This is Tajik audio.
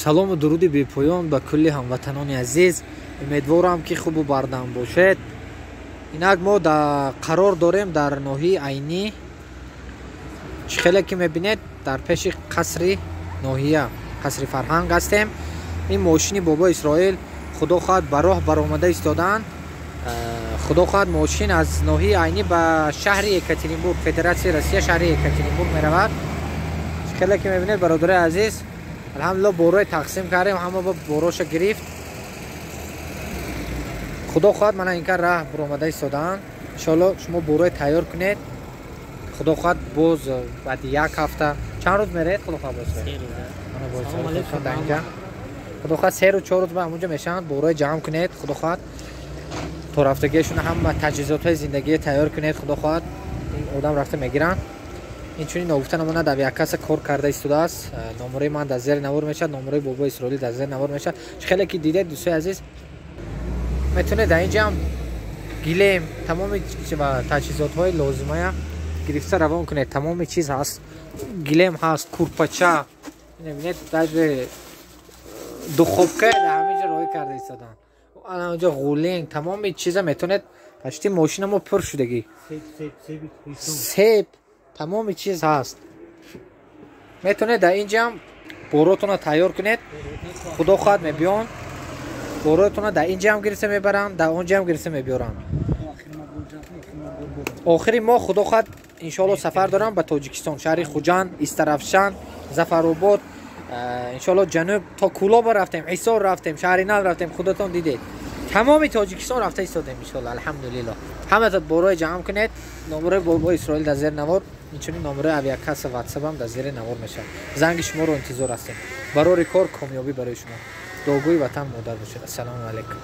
салому дуруди бепоён ба кулли ҳамватанони азиз. Умедворам ки хубу бардам бошед. Инак мо қарор дорем дар ноҳии Айнӣ. Хеле ки мебинед дар пеши қасри ноҳия, қасри Фарҳанг ҳастем. ин мошини бобо Исроил худо хоҳад ба роҳ баромада истодаанд. худо хоҳад мошин аз ноҳии Айнӣ ба шаҳри Екатеринбург, Федератсияи Россия шаҳри Екатеринбург меравад. хеле ки мебинед бародарои азиз, алҳамдулиллаҳ борое тақсим кардем, ҳама ба бороша гирифт. худо хоҳад мана ин кар раҳ баромада истодаанд. иншоалло шумо борое тайёр кунед. худо хоҳад боз баъди як ҳафта чанд рӯз меред? Худо хоҳад худо хоҳад 3 рӯз 4 рӯз ба ҳамунҷо мешаванд. борое ҷамъ кунед. худо хоҳад то рафтагиашона ҳама таҷҳизотҳои зиндагӣ тайёр кунед. худо хоҳад ин одам рафта мегиранд. инчунин новуфта намона дар як каса кор карда истодааст. номераи ман дар зери навор мешавад, номераи бобо Исроилӣ дар зери навор мешавад. хеле ки дидед дӯстои азиз, метавонед дар ин ҷамъ гилем тамоми таҷҳизотҳои лозимая гирифта равон кунед. тамоми чиз ҳаст, гилем ҳаст, курпача, мебинед даже духобка дар ҳамин ҷо роҳӣ карда истоданд. онҷо ғулинг, тамоми чиза метавонед пашти мошинамо пур шудагӣ. себ, тамоми чиз ҳаст. метавонед дар ин ҷамъ боротона тайёр кунед. худо хоҳад мебиён боротона дар ин ҷамъ гирифта мебаранд, дар он ҷамъ гирифта мебиёранд. охири моҳ худо хоҳад иншоалло сафар дорам ба Тоҷикистон, шаҳри Хуҷанд, Истарафшан, Зафаробод, иншоалло ҷануб то Кӯлоба рафтем, Ҳисор рафтем, шаҳри Нав рафтем. худотон дидед тамоми Тоҷикистон рафта истодем иншоалло. алҳамдулиллаҳ. ҳаматон борое ҷамъ кунед. номераи бобо Исроил дар зери навор, инчунин номераи авиакасса ватсапам дар зери навор мешавад. занги шуморо интизор ҳастем. барори кор комёбӣ барои шумо. дуогӯи ватан модар бошед. ассалому алайкум.